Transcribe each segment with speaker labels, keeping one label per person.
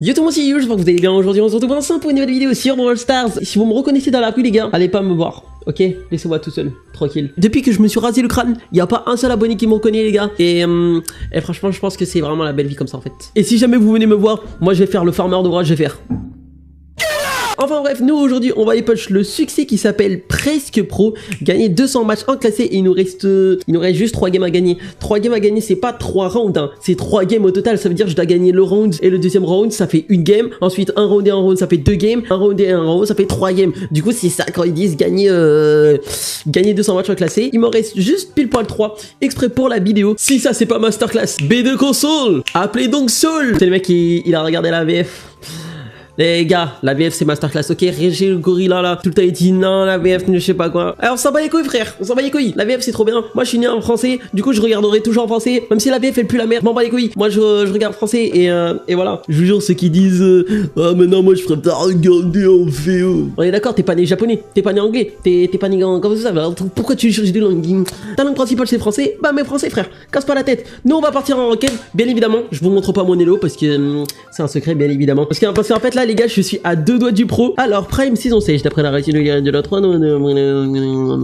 Speaker 1: Yo tout le monde, c'est Yo, j'espère que vous allez bien. Aujourd'hui on se retrouve ensemble pour une nouvelle vidéo sur Brawl Stars. Si vous me reconnaissez dans la rue les gars, allez pas me voir, ok? Laissez-moi tout seul, tranquille. Depuis que je me suis rasé le crâne, il n'y a pas un seul abonné qui me reconnaît les gars. Et franchement je pense que c'est vraiment la belle vie comme ça en fait. Et si jamais vous venez me voir, moi je vais faire le farmer de roi, je vais faire... Enfin bref, nous aujourd'hui on va aller punch le succès qui s'appelle Presque Pro. Gagner 200 matchs en classé et il nous reste juste 3 games à gagner. 3 games à gagner, c'est pas 3 rounds, hein. C'est 3 games au total. Ça veut dire que je dois gagner le round et le deuxième round, ça fait une game. Ensuite un round et un round, ça fait 2 games. Un round et un round, ça fait 3 games. Du coup c'est ça quand ils disent gagner 200 matchs en classé. Il m'en reste juste pile poil 3 exprès pour la vidéo. Si ça c'est pas masterclass B2 console, appelez donc Soul. C'est le mec il a regardé la VF. Les gars, la VF c'est masterclass, ok? Régé le gorilla là, tout le temps il dit non, la VF, je sais pas quoi. Alors on s'en bat les couilles frère, on s'en bat les couilles. La VF c'est trop bien. Moi je suis né en français, du coup je regarderai toujours en français. Même si la VF elle pue la merde, m'en bat les couilles. Moi je regarde français et voilà. Je vous jure ceux qui disent ah mais non moi je ferais pas regarder en VO. On est d'accord, t'es pas né japonais, t'es pas né anglais, t'es pas né comme ça. Alors, pourquoi tu cherches des langues? Ta langue principale c'est français, bah mais français frère, casse pas la tête. Nous on va partir en enquête, bien évidemment. Je vous montre pas mon elo parce que c'est un secret bien évidemment. Parce qu'en fait là les gars je suis à 2 doigts du pro. Alors Prime saison 16 d'après la racine au carré de la 3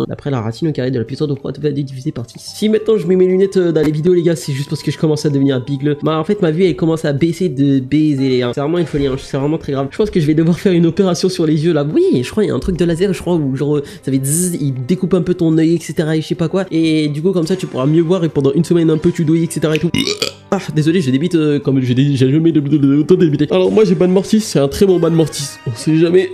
Speaker 1: d'après la racine au carré de la puissance de 3 va être divisé par 6. Si maintenant je mets mes lunettes dans les vidéos les gars c'est juste parce que je commence à devenir bigleux. Bah en fait ma vue elle commence à baisser de baiser les gars. C'est vraiment une folie hein. C'est vraiment très grave. Je pense que je vais devoir faire une opération sur les yeux là. Oui je crois il y a un truc de laser je crois où genre ça fait zzz, il découpe un peu ton œil etc et je sais pas quoi. Et du coup comme ça tu pourras mieux voir et pendant une semaine un peu tu douilles etc et tout. Ah désolé je débite comme j'ai jamais autant débité. Alors moi j'ai ban mortis, c'est un très bon ban mortis. On sait jamais.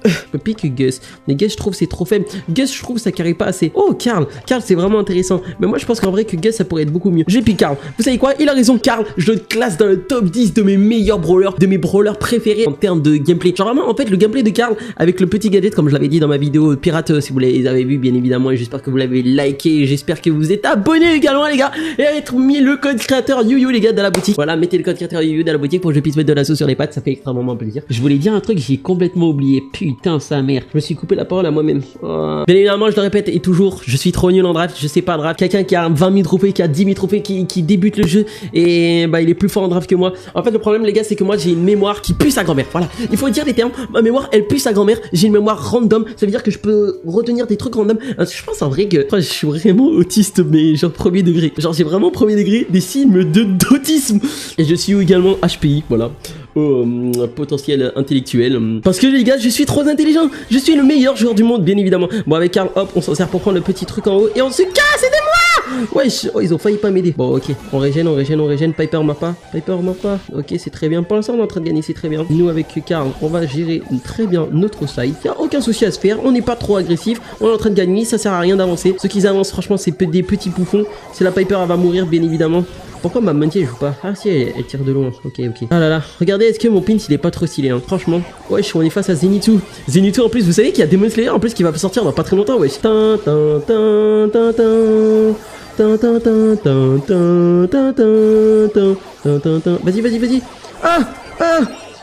Speaker 1: Je pique Gus. Mais Gus, je trouve c'est trop faible. Gus, je trouve ça carry pas assez. Oh, Karl. Karl, c'est vraiment intéressant. Mais moi, je pense qu'en vrai, que Gus, ça pourrait être beaucoup mieux. J'ai piqué Karl. Vous savez quoi? Il a raison. Karl, je le classe dans le top 10 de mes meilleurs brawlers, de mes brawlers préférés en termes de gameplay. Genre vraiment, en fait, le gameplay de Karl avec le petit gadget, comme je l'avais dit dans ma vidéo pirate, si vous les avez vu, bien évidemment. Et j'espère que vous l'avez liké. J'espère que vous êtes abonnés également, les gars. Et être mis le code créateur YuYu, les gars, dans la boutique. Voilà, mettez le code créateur YuYu dans la boutique pour que je puisse mettre de la sauce sur les pattes. Ça fait extrêmement plaisir. Je voulais dire un truc, j'ai complètement oublié. Putain, sa mère. Je me suis coupé la parole à moi-même. Oh. Bien évidemment, je le répète et toujours, je suis trop nul en draft, je sais pas draft. Quelqu'un qui a 20 000 trophées, qui a 10 000 trophées, qui débute le jeu et bah il est plus fort en draft que moi. En fait, le problème, les gars, c'est que moi j'ai une mémoire qui pue sa grand-mère. Voilà, il faut dire les termes. Ma mémoire, elle pue sa grand-mère. J'ai une mémoire random. Ça veut dire que je peux retenir des trucs random. Je pense en vrai que je suis vraiment autiste, mais genre premier degré. Genre j'ai vraiment premier degré des signes d'autisme. Et je suis également HPI, voilà. Potentiel intellectuel. Parce que les gars, je suis trop intelligent. Je suis le meilleur joueur du monde, bien évidemment. Bon, avec Karl, hop, on s'en sert pour prendre le petit truc en haut et on se casse, aidez-moi! Wesh, oh, ils ont failli pas m'aider. Bon, ok, on régène. Piper m'a pas. Ok, c'est très bien. Pour l'instant, on est en train de gagner, c'est très bien. Nous, avec Karl, on va gérer très bien notre side. Y a aucun souci à se faire. On n'est pas trop agressif. On est en train de gagner. Ça sert à rien d'avancer. Ceux qui avancent, franchement, c'est des petits bouffons. C'est la Piper, elle va mourir, bien évidemment. Pourquoi ma Mantier joue pas? Ah si, elle tire de loin. Ok. Ah là là. Regardez, est-ce que mon pin il est pas trop stylé hein? Franchement. Wesh, on est face à Zenitsu. Zenitsu en plus, vous savez qu'il y a Demon Slayer en plus qui va sortir dans pas très longtemps, wesh. Vas-y. Ah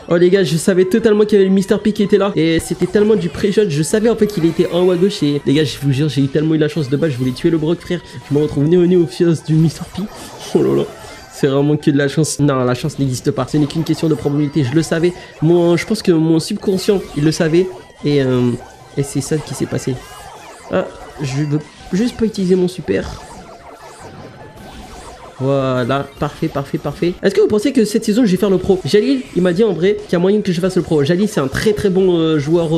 Speaker 1: oh les gars, je savais totalement qu'il y avait le Mr. P qui était là. Et c'était tellement du pré-shot. Je savais en fait qu'il était en haut à gauche. Et les gars, je vous jure, j'ai tellement eu la chance de base. Je voulais tuer le Brock, frère. Je me retrouve nez au fios du Mr. P. Oh là là. C'est vraiment que de la chance. Non, la chance n'existe pas. Ce n'est qu'une question de probabilité. Je le savais. Moi, je pense que mon subconscient, il le savait. Et c'est ça qui s'est passé. Ah, je veux juste pas utiliser mon super. Voilà, parfait. Est-ce que vous pensez que cette saison je vais faire le pro? Jalil, il m'a dit en vrai qu'il y a moyen que je fasse le pro. Jalil, c'est un très bon joueur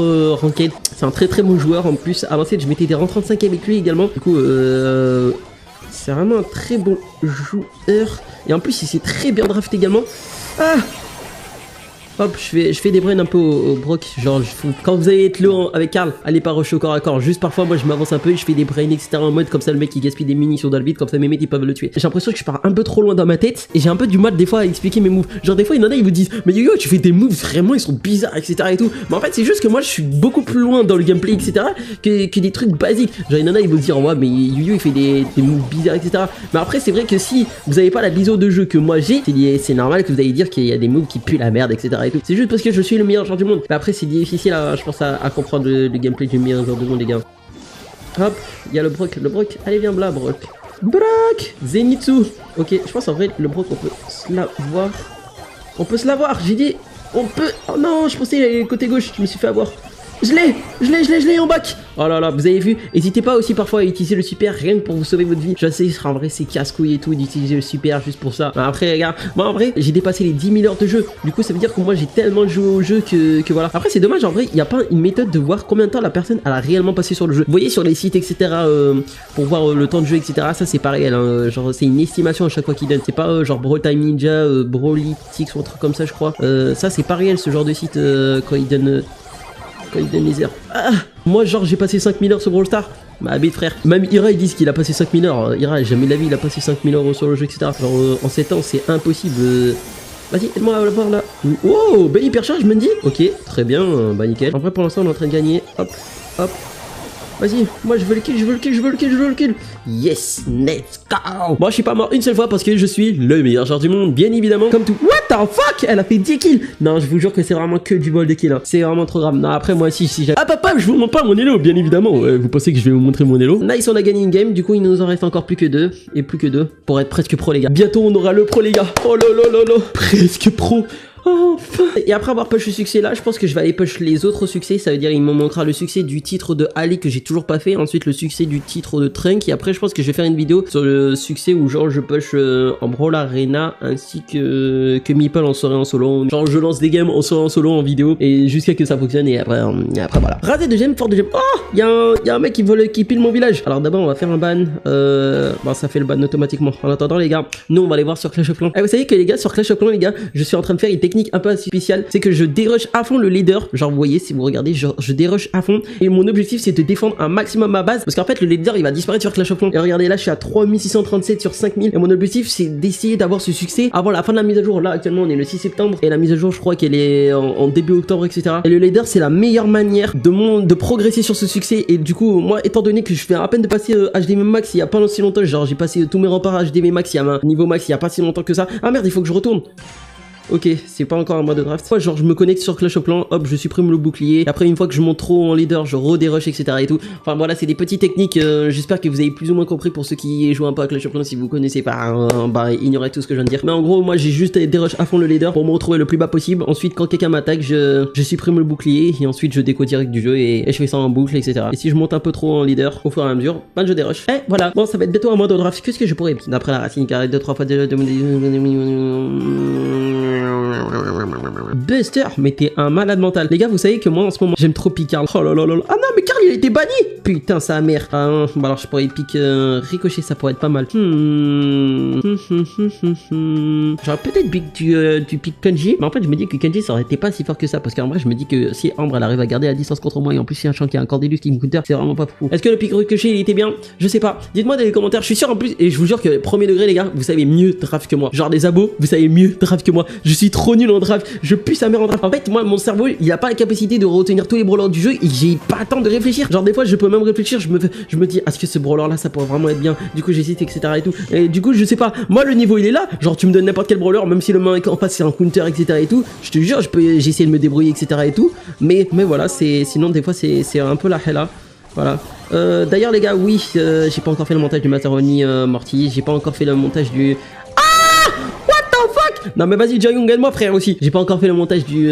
Speaker 1: ranked. C'est un très bon joueur en plus. Avancé, je mettais des rangs 35 avec lui également. Du coup, c'est vraiment un très bon joueur. Et en plus, il s'est très bien draft également. Ah! Hop, je fais des brains un peu au Brock. Genre, quand vous allez être low avec Karl, allez pas rusher au corps à corps. Juste parfois, moi je m'avance un peu et je fais des brains, etc. En mode comme ça, le mec il gaspille des munitions dans le vide, comme ça mes mecs ils peuvent le tuer. J'ai l'impression que je pars un peu trop loin dans ma tête et j'ai un peu du mal des fois à expliquer mes moves. Genre, des fois, il y en a, ils vous disent, mais yo, tu fais des moves vraiment, ils sont bizarres, etc. et tout. Mais en fait, c'est juste que moi je suis beaucoup plus loin dans le gameplay, etc. que des trucs basiques. Genre, il y en a, ils vont dire, ouais, mais Yu il fait des moves bizarres, etc. Mais après, c'est vrai que si vous avez pas la vision de jeu que moi j'ai, c'est normal que vous allez dire qu'il y a des moves qui puent la merde, etc. et tout. C'est juste parce que je suis le meilleur joueur du monde. Mais après, c'est difficile, je pense, à comprendre le gameplay du meilleur joueur du monde, les gars. Hop, il y a le Brock. Allez, viens là, Brock. Zenitsu. Ok, je pense en vrai, le Brock, on peut se la voir. On peut se l'avoir, j'ai dit, on peut... Oh non, je pensais qu'il allait côté gauche, je me suis fait avoir. Je l'ai en bac. Oh là là, vous avez vu. N'hésitez pas aussi parfois à utiliser le super rien que pour vous sauver votre vie. Je sais, en vrai c'est casse-couille et tout d'utiliser le super juste pour ça. Après regarde, moi en vrai j'ai dépassé les 10 000 heures de jeu. Du coup ça veut dire que moi j'ai tellement joué au jeu que voilà. Après c'est dommage en vrai, il n'y a pas une méthode de voir combien de temps la personne elle a réellement passé sur le jeu. Vous voyez sur les sites etc pour voir le temps de jeu etc. Ça c'est pas réel hein. Genre c'est une estimation à chaque fois qu'ils donnent. C'est pas genre Brawl Time Ninja, Brawlytics ou un truc comme ça je crois. Ça c'est pas réel ce genre de site quand ils donnent... Quand il donne les heures. Ah, moi genre j'ai passé 5000 heures sur Brawl Stars. Ma bête frère. Même Ira ils disent qu'il a passé 5000 heures. Ira jamais la vie il a passé 5000 heures sur le jeu etc. Genre en 7 ans c'est impossible. Vas-y aide-moi à la voir là. Oh belle hypercharge Mendy. Ok très bien bah nickel. En vrai pour l'instant on est en train de gagner. Hop hop. Vas-y, moi je veux le kill, je veux le kill. Yes, let's go. Moi je suis pas mort une seule fois parce que je suis le meilleur joueur du monde, bien évidemment. Comme tout. What the fuck? Elle a fait 10 kills. Non, je vous jure que c'est vraiment que du bol de kills. Hein. C'est vraiment trop grave. Non, après moi si j'ai... Ah papa, je vous montre pas mon elo, bien évidemment. Vous pensez que je vais vous montrer mon elo? Nice, on a gagné une game. Du coup, il nous en reste encore plus que 2. Et plus que 2 pour être presque pro les gars. Bientôt on aura le pro les gars. Oh là. Presque pro. Enfin. Et après avoir push le succès là, je pense que je vais aller push les autres succès. Ça veut dire il me manquera le succès du titre de Ali que j'ai toujours pas fait. Ensuite le succès du titre de Trunk. Et après je pense que je vais faire une vidéo sur le succès où genre je push en Brawl Arena ainsi que Meeple en soirée en solo. Genre je lance des games en soirée en solo en vidéo et jusqu'à que ça fonctionne et après voilà. Rasé de gemme, fort de gemme. Oh y a un mec qui pile mon village. Alors d'abord on va faire un ban. Bon ça fait le ban automatiquement. En attendant les gars, nous on va aller voir sur Clash of Clans. Et vous savez que les gars sur Clash of Clans les gars, je suis en train de faire une technique un peu spéciale, c'est que je dérush à fond le leader. Genre vous voyez si vous regardez, genre, je dérush à fond et mon objectif c'est de défendre un maximum ma base parce qu'en fait le leader il va disparaître sur Clash of Clans. Et regardez là je suis à 3637 sur 5000 et mon objectif c'est d'essayer d'avoir ce succès avant la fin de la mise à jour. Là actuellement on est le 6 septembre et la mise à jour je crois qu'elle est en début octobre etc. Et le leader c'est la meilleure manière de progresser sur ce succès. Et du coup moi étant donné que je fais à peine de passer HDV max il y a pas si longtemps, genre j'ai passé tous mes remparts HDV max, il y a un niveau max il y a pas si longtemps que ça. Ah merde il faut que je retourne. Ok, c'est pas encore un mois de draft. Moi, genre, je me connecte sur Clash of Clans, hop, je supprime le bouclier. Et après, une fois que je monte trop en leader, je redérush, etc. et tout. Enfin, voilà, c'est des petites techniques. J'espère que vous avez plus ou moins compris pour ceux qui jouent un peu à Clash of Clans. Si vous connaissez pas, bah, ignorez tout ce que je viens de dire. Mais en gros, moi, j'ai juste dérush à fond le leader pour me retrouver le plus bas possible. Ensuite, quand quelqu'un m'attaque, je supprime le bouclier. Et ensuite, je déco direct du jeu et je fais ça en boucle, etc. Et si je monte un peu trop en leader, au fur et à mesure, bah, je dérush. Et voilà. Bon, ça va être bientôt un mois de draft. Qu'est-ce que je pourrais, d'après la racine carrée 2-3 fois déjà, Buster, mais t'es un malade mental. Les gars, vous savez que moi en ce moment j'aime trop piquer Karl. Oh là là là là. Ah non, mais Karl il a été banni. Putain, sa mère. Ah, bon alors je pourrais piquer Ricochet, ça pourrait être pas mal. J'aurais peut-être du pique Kenji, mais en fait je me dis que Kenji ça aurait été pas si fort que ça parce qu'en vrai je me dis que si Ambre elle arrive à garder la distance contre moi et en plus il y a un champ qui a un Cordelius qui me counter, c'est vraiment pas fou. Est-ce que le pique Ricochet il était bien? Je sais pas. Dites-moi dans les commentaires. Je suis sûr en plus et je vous jure que premier degré les gars, vous savez mieux draft que moi. Genre des abos, vous savez mieux draft que moi. Je suis trop nul en draft. Je pue sa mère en draft. En fait, moi, mon cerveau, il a pas la capacité de retenir tous les brawlers du jeu et j'ai pas le temps de réfléchir. Genre, des fois, je peux même réfléchir. Je me dis, est-ce que ce brawler là, ça pourrait vraiment être bien? Du coup, j'hésite, etc. et tout. Et du coup, je sais pas. Moi, le niveau, il est là. Genre, tu me donnes n'importe quel brawler, même si le mec en face, c'est un counter, etc. et tout. Je te jure, j'ai essayé de me débrouiller, etc. et tout. Mais voilà, sinon, des fois, c'est un peu la hella. Voilà. D'ailleurs, les gars, oui, j'ai pas encore fait le montage du Macaroni Morty. J'ai pas encore fait le montage du. Non mais vas-y Jayoung, aide-moi frère aussi. J'ai pas encore fait le montage du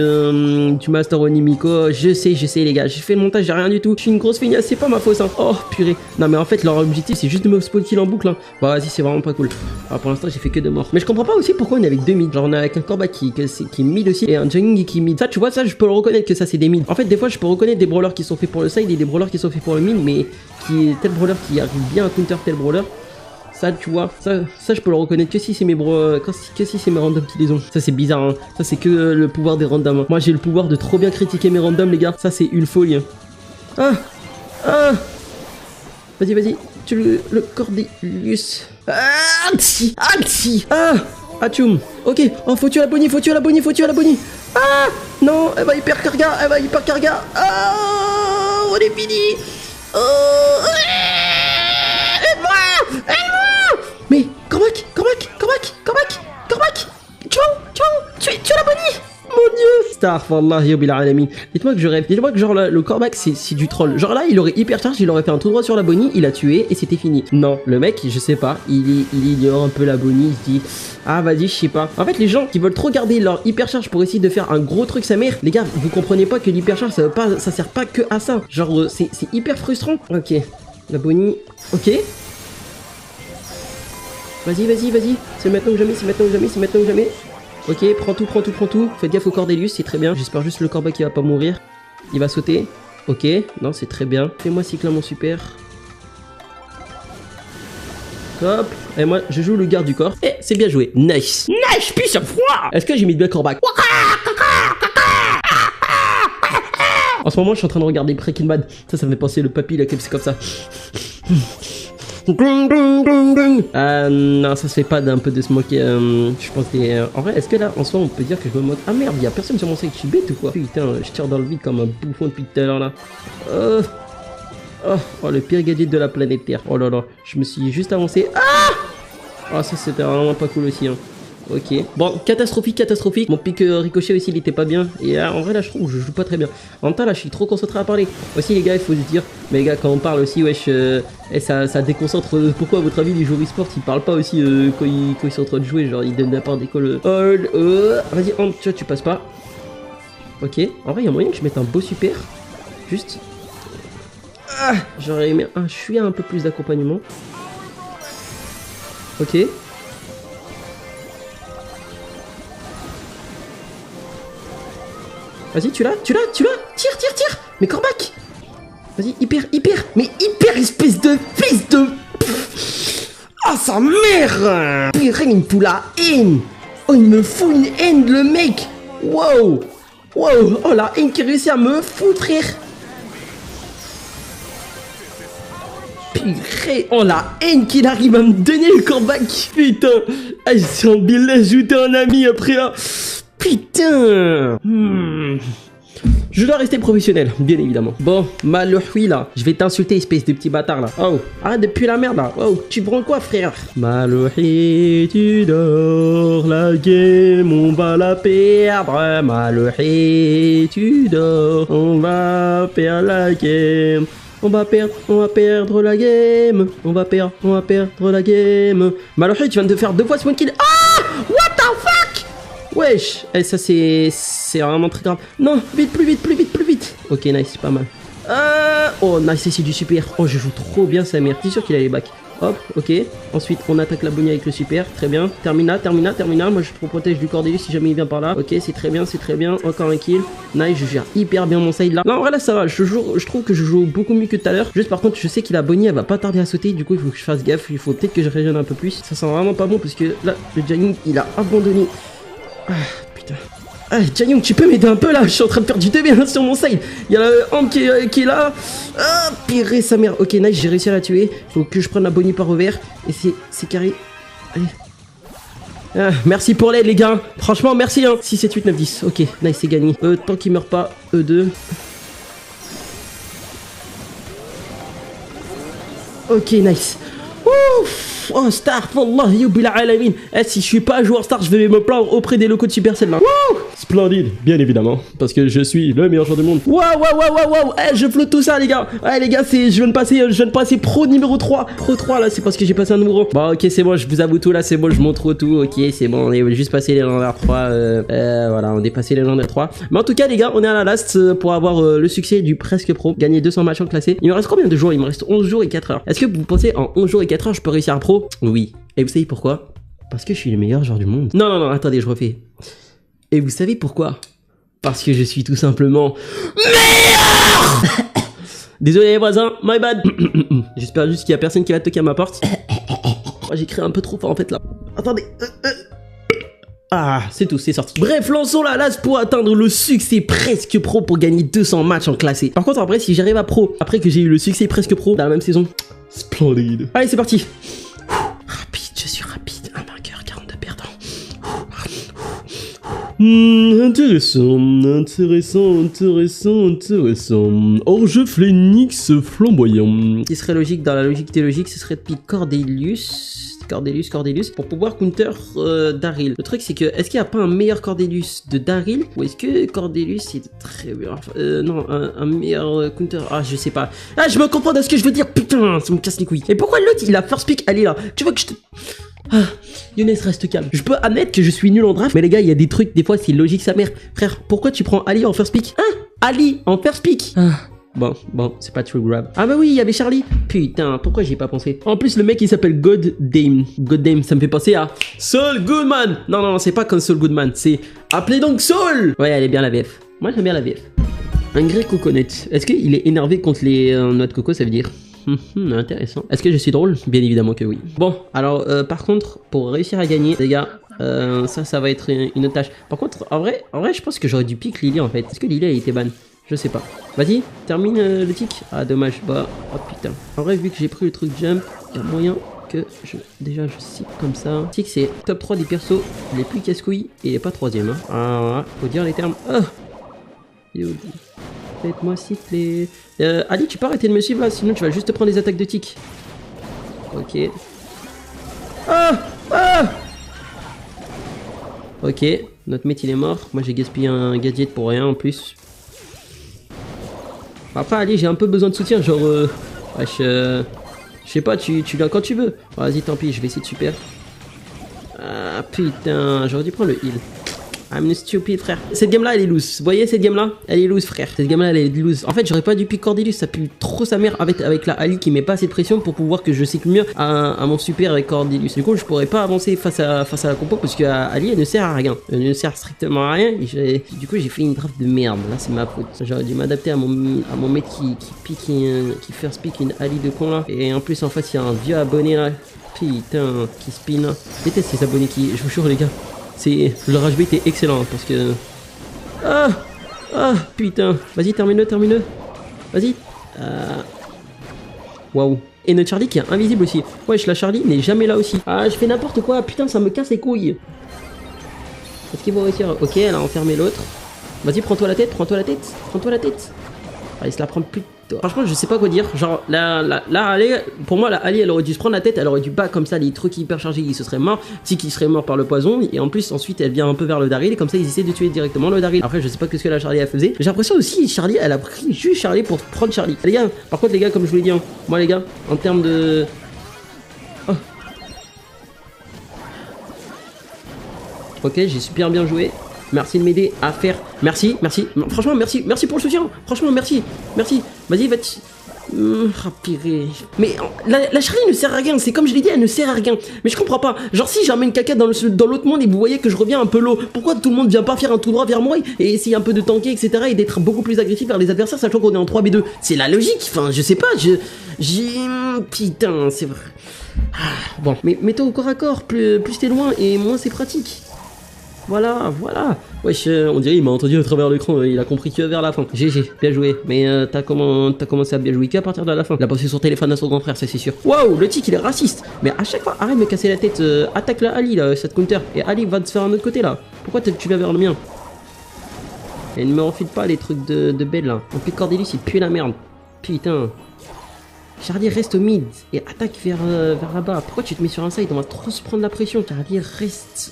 Speaker 1: Master Onimiko. Je sais les gars. J'ai fait le montage, j'ai rien du tout. Je suis une grosse feignasse, c'est pas ma faute hein. Oh purée. Non mais en fait leur objectif c'est juste de me spawn kill en boucle hein. Bah vas-y c'est vraiment pas cool. Alors pour l'instant j'ai fait que 2 morts. Mais je comprends pas aussi pourquoi on est avec 2 mid. Genre on est avec un Corba qui est mid aussi et un Jayoung qui est mid. Ça tu vois ça je peux le reconnaître que ça c'est des mid. En fait des fois je peux reconnaître des brawlers qui sont faits pour le side et des brawlers qui sont faits pour le mid. Mais tel brawler qui arrive bien à counter tel brawler. Ça tu vois, ça je peux le reconnaître que si c'est mes que si c'est mes randoms qui les ont. Ça c'est bizarre hein. Ça c'est que le pouvoir des randoms hein. Moi j'ai le pouvoir de trop bien critiquer mes randoms les gars. Ça c'est une folie hein. Vas-y tu le Cordelius. Atchoum. Ok, oh faut tuer la bonnie. Ah non, elle va hyper carga. Ah on est fini. Mais Cormac, tu la bonnie. Mon dieu. Astaghfirullah ya bil alamin. Dites-moi que je rêve. Dites-moi que genre le corbac c'est du troll. Genre là il aurait hyper charge, il aurait fait un tout droit sur la Bonnie, il a tué et c'était fini. Non, le mec, je sais pas, il ignore un peu la Bonnie, il se dit ah vas-y, je sais pas. En fait les gens qui veulent trop garder leur hyper charge pour essayer de faire un gros truc sa mère, les gars, vous comprenez pas que l'hyper charge ça sert pas que à ça. Genre c'est hyper frustrant. Ok, la Bonnie, ok. Vas-y. C'est maintenant ou jamais, c'est maintenant ou jamais, c'est maintenant ou jamais. Ok, prends tout. Faites gaffe au Cordelius, c'est très bien. J'espère juste le corbac qui va pas mourir. Il va sauter. Ok, non, c'est très bien. Fais-moi cycler mon super. Hop. Et moi, je joue le garde du corps. Et c'est bien joué. Nice. Nice, puissant froid. Est-ce que j'ai mis bien le corbac? En ce moment, je suis en train de regarder Breaking Bad. Ça me fait penser le papy, là, c'est comme ça. Non, ça se fait pas d'un peu de se moquer. Je pense des. En vrai, est-ce que là, en soi, on peut dire que je me moque? Ah merde, y'a personne sur mon site, je suis bête ou quoi? Putain, je tire dans le vide comme un bouffon depuis tout à l'heure là. Oh, le pire gadget de la planète Terre. Oh là là, je me suis juste avancé. Ah! Oh, ça c'était vraiment pas cool aussi, hein. Ok. Bon, catastrophique. Mon pic ricochet aussi, il était pas bien. Et en vrai, là, je trouve que je joue pas très bien. En même temps, là, je suis trop concentré à parler. Aussi, les gars, il faut se dire, mais les gars, quand on parle aussi, wesh, ça déconcentre. Pourquoi, à votre avis, les joueurs e-sport, ils parlent pas aussi quand ils sont en train de jouer? Genre, ils donnent n'importe des calls. Vas-y, tu passes pas. Ok. En vrai, il y a moyen que je mette un beau super. Juste. Ah, j'aurais aimé un chouïa un peu plus d'accompagnement. Ok. Vas-y, tu l'as. Tire. Mais corbac. Vas-y, hyper. Mais hyper, espèce de fils de... Ah, sa mère. Purée, il me fout la haine. Oh, il me fout une haine, le mec. Wow. Oh, la haine qui réussit à me foutre, frère. Purée. Oh, la haine qu'il arrive à me donner, le corbac. Putain. Ah, j'ai envie de l'ajouter un ami après, là. Putain. Je dois rester professionnel, bien évidemment. Bon, Malouhi là, je vais t'insulter, espèce de petit bâtard là. Oh, arrête de puer la merde là. Oh, tu te branles quoi, frère? Malouhi, tu dors, la game, on va la perdre. Malouhi, tu dors, on va perdre la game. On va perdre la game. On va perdre la game. Malouhi, tu viens de faire 2 fois spawn kill. Ah! What the fuck? Wesh, et ça c'est vraiment très grave. Non, plus vite. Ok, nice, pas mal. Oh, nice, c'est du super. Oh, je joue trop bien sa mère. T'es sûr qu'il a les bacs? Hop, ok. Ensuite, on attaque la Bonnie avec le super. Très bien. Termina. Moi, je te protège du Cordelius si jamais il vient par là. Ok, c'est très bien. Encore un kill. Nice, je gère hyper bien mon side là. Non, en vrai, là, ça va. Je trouve que je joue beaucoup mieux que tout à l'heure. Juste par contre, je sais que la Bonnie, elle va pas tarder à sauter. Du coup, il faut que je fasse gaffe. Il faut peut-être que je régène un peu plus. Ça sent vraiment pas bon parce que là, le Jiang, il a abandonné. Ah, putain. Ah, Jiang, tu peux m'aider un peu là? Je suis en train de faire du 2v1 sur mon side. Il y a le Hand qui est là. Ah, purée sa mère. Ok, nice, j'ai réussi à la tuer. Faut que je prenne la Bonnie par revers. Et c'est carré. Allez. Ah, merci pour l'aide, les gars. Franchement, merci. Hein. 6, 7, 8, 9, 10. Ok, nice, c'est gagné. Tant qu'il meurt pas. E2. Ok, nice. Ouf. Oh, star, wallah, yubil alamin. Si je suis pas joueur star, je vais me plaindre auprès des locaux de Supercell là. Wouh! Splendide, bien évidemment, parce que je suis le meilleur joueur du monde. Waouh. Je flotte tout ça, les gars. Les gars, je viens de passer pro numéro 3. Pro 3 là, c'est parce que j'ai passé un numéro. Bon, ok, c'est bon, je vous avoue tout là, c'est bon, je montre tout. Ok, c'est bon, on est juste passé les légendaires 3. Voilà, on est passé les légendaires 3. Mais en tout cas, les gars, on est à la last pour avoir le succès du presque pro. Gagner 200 matchs en classé. Il me reste combien de jours? Il me reste 11 jours et 4 heures. Est-ce que vous pensez en 11 jours et 4 heures, je peux réussir un pro? Oui. Et vous savez pourquoi? Parce que je suis le meilleur joueur du monde. Non, attendez, je refais. Et vous savez pourquoi? Parce que je suis tout simplement meilleur. Désolé les voisins, my bad. J'espère juste qu'il y a personne qui va toquer à ma porte. J'ai créé un peu trop fort en fait là. Attendez. Ah, c'est tout, c'est sorti. Bref, lançons la last pour atteindre le succès presque pro pour gagner 200 matchs en classé. Par contre, après, si j'arrive à pro, après que j'ai eu le succès presque pro dans la même saison, splendide. Allez, c'est parti. Rapide, je suis rapide. Un vainqueur, 42 perdants. Intéressant. Hors-jeu Phoenix flamboyant. Ce qui serait logique dans la logique théologique, ce serait de pique Cordelius. Cordelius, pour pouvoir counter Daryl. Le truc c'est que, est-ce qu'il n'y a pas un meilleur Cordelius de Daryl, ou est-ce que Cordelius est très bien, non, un meilleur counter, ah je sais pas. Ah je me comprends de ce que je veux dire, putain, ça me casse les couilles. Et pourquoi l'autre il a first pick Ali là? Tu vois que je te... Ah, Younes reste calme. Je peux admettre que je suis nul en draft, mais les gars, il y a des trucs, des fois c'est logique sa mère. Frère, pourquoi tu prends Ali en first pick? Hein? Ali en first pick? Bon, c'est pas true grab. Ah bah oui, il y avait Charlie. Putain, pourquoi j'y ai pas pensé? En plus, le mec il s'appelle God Dame. God Dame, ça me fait penser à Saul Goodman. Non, c'est pas comme Saul Goodman, c'est appelez donc Saul. Ouais, elle est bien la VF. Moi j'aime bien la VF. Un grey coconut. Est-ce qu'il est énervé contre les noix de coco, ça veut dire? Intéressant. Est-ce que je suis drôle? Bien évidemment que oui. Bon, alors par contre, pour réussir à gagner, les gars, ça va être une autre tâche. Par contre, en vrai, je pense que j'aurais dû pick Lily en fait. Est-ce que Lily a été ban? Je sais pas. Vas-y, termine le tic. Ah, dommage. Bah, oh putain. En vrai, vu que j'ai pris le truc jump, il y a moyen que déjà je cible comme ça. Tic, c'est top 3 des persos les plus casse-couilles et il est pas 3ème. Hein. Ah, faut dire les termes. Faites-moi s'il te plaît. Ali, tu peux arrêter de me suivre là, sinon tu vas juste te prendre des attaques de tic. Ok. Ok, notre mate il est mort. Moi j'ai gaspillé un gadget pour rien en plus. Après Ali, j'ai un peu besoin de soutien, genre wesh, je sais pas, tu viens quand tu veux. Vas-y, tant pis, je vais essayer de super. Ah putain, j'aurais dû prendre le heal. I'm stupid, frère. Cette game là elle est loose. Vous voyez cette game là? Elle est loose, frère. Cette game là elle est loose. En fait j'aurais pas dû pick Cordelius, ça pue trop sa mère avec la Ali qui met pas assez de pression pour pouvoir que je cycle mieux à mon super avec Cordelius. Du coup je pourrais pas avancer face à la compo parce que Ali elle ne sert à rien. Elle ne sert strictement à rien. Et du coup j'ai fait une draft de merde. Là c'est ma faute. J'aurais dû m'adapter à mon mate qui first pick une Ali de con là. Et en plus en fait il y a un vieux abonné là. Putain, qui spin là. Je déteste ces abonnés qui... Je vous jure les gars. Le rage bait est excellent parce que... putain. Vas-y, termine-le. Vas-y. Waouh. Et notre Charlie qui est invisible aussi. Wesh, la Charlie n'est jamais là aussi. Ah, je fais n'importe quoi. Putain, ça me casse les couilles. Est-ce qu'il va réussir? Ok, elle a enfermé l'autre. Vas-y, prends-toi la tête. Ah, il se la prend plus. Franchement, je sais pas quoi dire. Genre, pour moi, la Ali, elle aurait dû se prendre la tête. Elle aurait dû pas comme ça, les trucs hyper chargés, il se serait mort. Tic, il serait mort par le poison. Et en plus, ensuite, elle vient un peu vers le Daryl. Et comme ça, ils essaient de tuer directement le Daryl. Après, je sais pas ce que la Charlie a faisait. J'ai l'impression aussi, Charlie, elle a pris juste Charlie pour prendre Charlie. Les gars, par contre, les gars, comme je vous l'ai dit, hein, moi, les gars, en termes de. Ok, j'ai super bien joué. Merci de m'aider à faire. Merci. Franchement, merci pour le soutien. Franchement, merci. Vas-y, va. Purée. Mais la Charlie ne sert à rien. C'est comme je l'ai dit, elle ne sert à rien. Mais je comprends pas. Genre, si j'amène caca dans l'autre monde et vous voyez que je reviens un peu low, pourquoi tout le monde vient pas faire un tout droit vers moi et essayer un peu de tanker, etc. et d'être beaucoup plus agressif vers les adversaires, sachant qu'on est en 3v2? C'est la logique. Enfin, je sais pas. Putain, c'est vrai. Bon, mais mets-toi au corps à corps. Plus t'es loin et moins c'est pratique. Voilà. Wesh, on dirait il m'a entendu à travers l'écran, il a compris que vers la fin. GG, bien joué. Mais t'as commencé à bien jouer qu'à partir de la fin. Il a passé son téléphone à son grand frère, ça c'est sûr. Waouh, le tic il est raciste. Mais à chaque fois, arrête de me casser la tête. Attaque la Ali là, cette counter. Et Ali va te faire un autre côté là. Pourquoi tu vas vers le mien? Et ne me refile pas les trucs de belle là. En plus Cordelius il pue la merde. Putain. Charlie reste au mid et attaque vers là-bas. Pourquoi tu te mets sur un side? On va trop se prendre la pression. Charlie reste...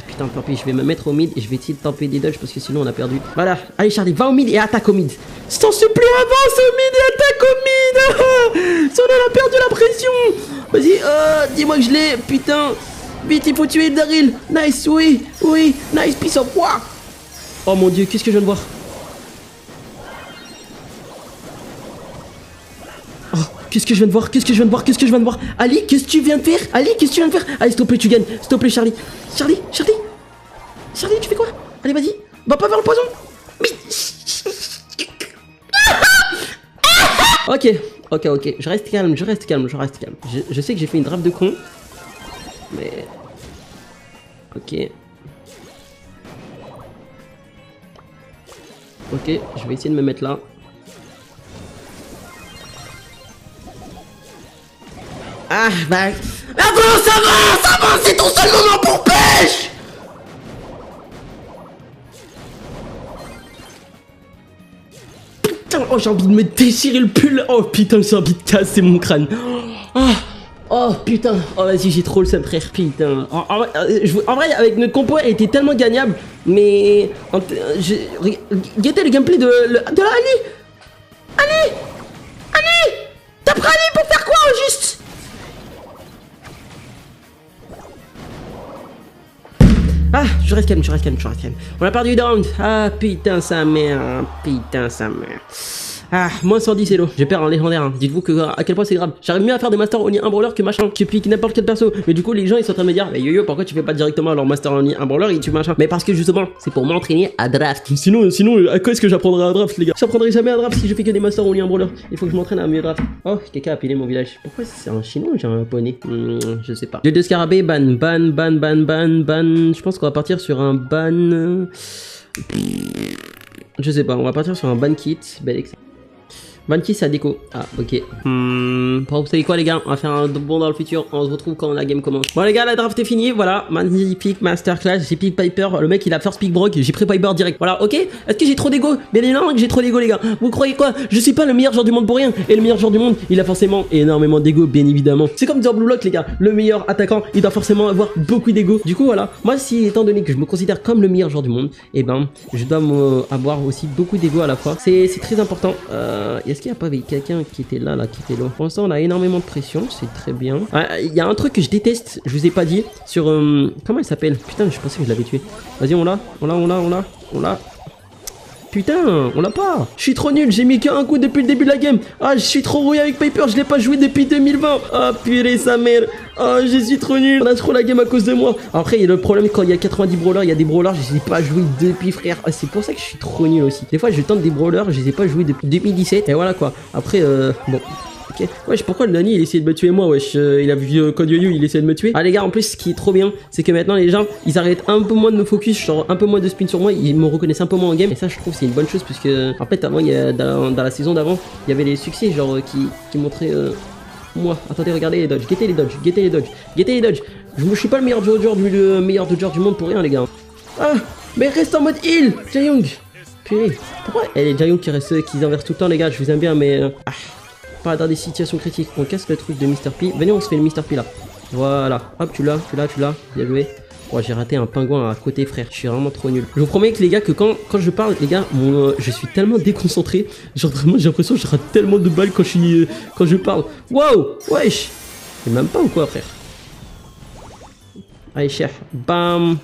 Speaker 1: putain, tant pis, je vais me mettre au mid et je vais essayer de taper des dodges parce que sinon on a perdu. Voilà, allez Charlie, va au mid et attaque au mid. S'il te plaît, avance au mid et attaque au mid. Si on a perdu la pression. Vas-y, dis-moi que je l'ai, putain. Vite, il faut tuer le Daryl. Nice, oui, nice, piece of war. Oh mon dieu, qu'est-ce que je viens de voir? Qu'est-ce que je viens de voir? Ali, qu'est-ce que tu viens de faire? Allez, s'il te plaît, tu gagnes. S'il te plaît, Charlie, tu fais quoi? Allez, vas-y. Va pas vers le poison. Mais... Ok. Je reste calme. Je sais que j'ai fait une draft de con. Mais... Ok, je vais essayer de me mettre là. Ah, bah... Attends, ça va, c'est ton seul moment pour pêche. Putain, oh, j'ai envie de me déchirer le pull. Oh, putain, j'ai envie de casser mon crâne. Oh putain, oh vas-y, j'ai trop le seum, frère, putain. En vrai, avec notre compo, elle était tellement gagnable, mais... Guettez le gameplay de la Ali. Ali, t'as pris Ali pour faire quoi, au juste? Ah, je reste calme. On a perdu down. Ah, putain, sa mère. Ah, moins 110 hello. J'ai perdu en légendaire. Hein. Dites-vous que à quel point c'est grave. J'arrive mieux à faire des masters only 1 brawler que machin. Que pique n'importe quel perso. Mais du coup, les gens ils sont en train de me dire, mais yo, pourquoi tu fais pas directement leur master only 1 brawler et tu machin? Mais parce que justement, c'est pour m'entraîner à draft. Sinon, à quoi est-ce que j'apprendrai à draft, les gars? J'apprendrai jamais à draft si je fais que des masters only 1 brawler. Il faut que je m'entraîne à mieux draft. Oh, quelqu'un a pilé mon village. Pourquoi c'est un chinois ou j'ai un poney? Je sais pas. J'ai 2 scarabées, ban. Je pense qu'on va partir sur un ban. Je sais pas, on va partir sur un ban kit. Bellex. Ban kit, c'est à déco. Ah, ok. Vous savez quoi, les gars? On va faire un bond dans le futur. On se retrouve quand la game commence. Bon, les gars, la draft est finie. Voilà. Magnifique masterclass. J'ai pick Piper. Le mec, il a first pick Brock. J'ai pris Piper direct. Voilà, ok. Est-ce que j'ai trop d'ego? Bien évidemment que j'ai trop d'ego, les gars. Vous croyez quoi? Je suis pas le meilleur joueur du monde pour rien. Et le meilleur joueur du monde, il a forcément énormément d'ego, bien évidemment. C'est comme dans Blue Lock, les gars. Le meilleur attaquant, il doit forcément avoir beaucoup d'ego. Du coup, voilà. Moi, si, étant donné que je me considère comme le meilleur joueur du monde, eh ben, je dois avoir aussi beaucoup d'ego à la fois. C'est très important. Est-ce qu'il n'y a pas quelqu'un qui était là, qui était là? Pour l'instant, on a énormément de pression, c'est très bien. Il y a un truc que je déteste, je vous ai pas dit, sur... comment il s'appelle? Putain, je pensais que je l'avais tué. Vas-y, on l'a. Putain, on l'a pas. Je suis trop nul, j'ai mis qu'un coup depuis le début de la game. Ah, je suis trop rouillé avec Piper, je l'ai pas joué depuis 2020. Ah, purée, sa mère. Ah, je suis trop nul. On a trop la game à cause de moi. Après, le problème, quand il y a 90 brawlers, il y a des brawlers, je les ai pas joués depuis, frère. Ah, c'est pour ça que je suis trop nul aussi. Des fois, je tente des brawlers, je les ai pas joués depuis 2017. Et voilà quoi. Après, bon. Ok. Wesh, pourquoi le Nani il essayait de me tuer moi? Wesh, il a vu Code Yo-Yo, il essayait de me tuer. Ah les gars, en plus ce qui est trop bien, c'est que maintenant les gens ils arrêtent un peu moins de me focus, genre un peu moins de spin sur moi, ils me reconnaissent un peu moins en game. Et ça je trouve c'est une bonne chose, puisque en fait avant dans la saison d'avant, il y avait les succès genre qui montraient moi. Attendez, regardez les dodges, guettez les dodges. Je suis pas le meilleur dodger du monde pour rien les gars. Ah, mais reste en mode heal, Jaeyoung. Purée, pourquoi elle est Jaeyoung qui inverse tout le temps les gars, je vous aime bien mais pas dans des situations critiques. On casse le truc de Mr. P. Venez, on se fait le Mr. P là. Voilà. Hop, tu l'as. Bien joué. Oh, j'ai raté un pingouin à côté, frère. Je suis vraiment trop nul. Je vous promets que les gars, que quand je parle, les gars, je suis tellement déconcentré. Genre vraiment, j'ai l'impression que je rate tellement de balles quand je parle. Waouh, wesh. C'est même pas ou quoi, frère? Allez, chef. Bam.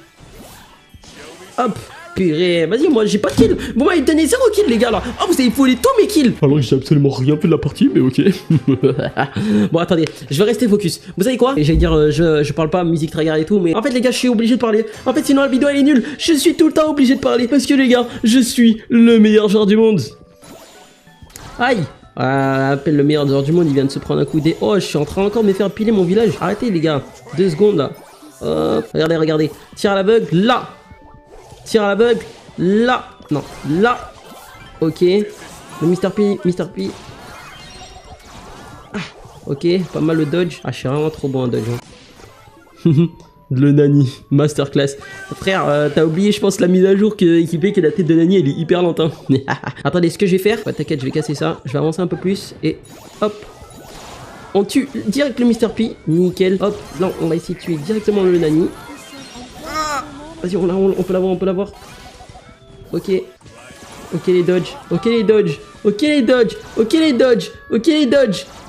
Speaker 1: Hop. Purée, vas-y, moi j'ai pas de kill. Bon, il donnait 0 kill, les gars là. Oh, vous avez volé tous mes kills. Alors que j'ai absolument rien fait de la partie, mais ok. Bon, attendez, je vais rester focus. Vous savez quoi? J'allais dire, je parle pas musique tryhard et tout, mais en fait, les gars, je suis obligé de parler. En fait, sinon la vidéo elle est nulle. Je suis tout le temps obligé de parler. Parce que les gars, je suis le meilleur joueur du monde. Aïe. Appelle le meilleur joueur du monde, il vient de se prendre un coup des... Oh, je suis en train encore de me faire piler mon village. Arrêtez, les gars. 2 secondes là. Hop, regardez. Tire à l'aveugle, là. Tire à l'aveugle, là. Non, là. Ok. Le Mr. P. Ah, ok, pas mal le dodge. Ah, je suis vraiment trop bon en dodge. Hein. Le Nani, masterclass. Frère, t'as oublié, je pense, la mise à jour qui fait que la tête de Nani, elle est hyper lente. Hein. Attendez, ce que je vais faire... Ouais, t'inquiète, je vais casser ça. Je vais avancer un peu plus. Et hop. On tue direct le Mr. P. Nickel. Hop, là, on va essayer de tuer directement le Nani. Vas-y, on peut l'avoir. Ok. Ok les dodges.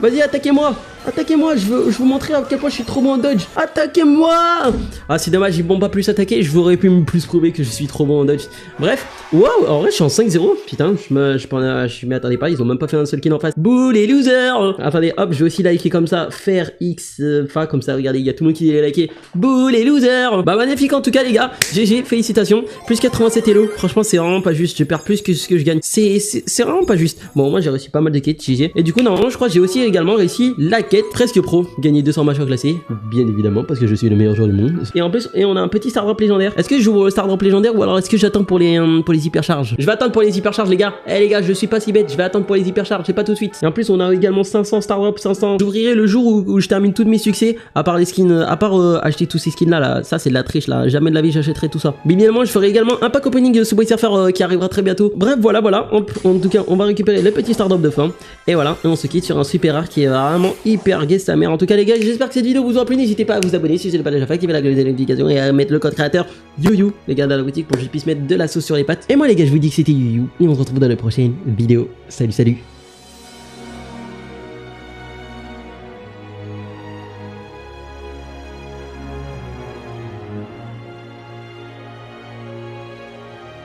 Speaker 1: Vas-y, attaquez-moi, je veux vous montrer à quel point je suis trop bon en dodge. Attaquez-moi. Ah, c'est dommage, ils m'ont pas plus attaqué. Je voudrais pu plus prouver que je suis trop bon en dodge. Bref, waouh, en vrai, je suis en 5-0. Putain, je m'y attendais pas. Ils ont même pas fait un seul kill en face. Bouh, les losers. Attendez, hop, je vais aussi liker comme ça. Faire X, comme ça, regardez, il y a tout le monde qui est liké. Bouh, les losers. Bah, magnifique en tout cas, les gars. GG, félicitations. Plus 87 hello. Franchement, c'est vraiment pas juste. Je perds plus que ce que je gagne. C'est vraiment pas juste. Bon, moi, j'ai réussi pas mal de quêtes, GG. Et du coup, normalement, je crois que j'ai aussi également réussi la quête presque pro, gagner 200 machins classés, bien évidemment, parce que je suis le meilleur joueur du monde. Et en plus, on a un petit star drop légendaire. Est-ce que je joue au star drop légendaire ou alors est-ce que j'attends pour les hypercharges? Je vais attendre pour les hypercharges, les gars. Eh les gars, je suis pas si bête, je vais attendre pour les hypercharges, c'est pas tout de suite. Et en plus, on a également 500 star drop, 500. J'ouvrirai le jour où je termine tous mes succès, à part les skins, acheter tous ces skins là, ça c'est de la triche là. Jamais de la vie j'achèterai tout ça. Mais évidemment, je ferai également un pack opening de Subway Surfer qui arrivera très bientôt. Bref, voilà. En tout cas, on va récupérer le petit star drop de fin. Et voilà, et on se quitte sur un super rare qui est vraiment hyper perguer sa mère. En tout cas les gars, j'espère que cette vidéo vous aura plu. N'hésitez pas à vous abonner si ce n'est pas déjà fait, activer la cloche des notifications et à mettre le code créateur YuYu les gars dans la boutique pour que je puisse mettre de la sauce sur les pâtes. Et moi les gars, je vous dis que c'était YuYu et on se retrouve dans la prochaine vidéo. Salut salut.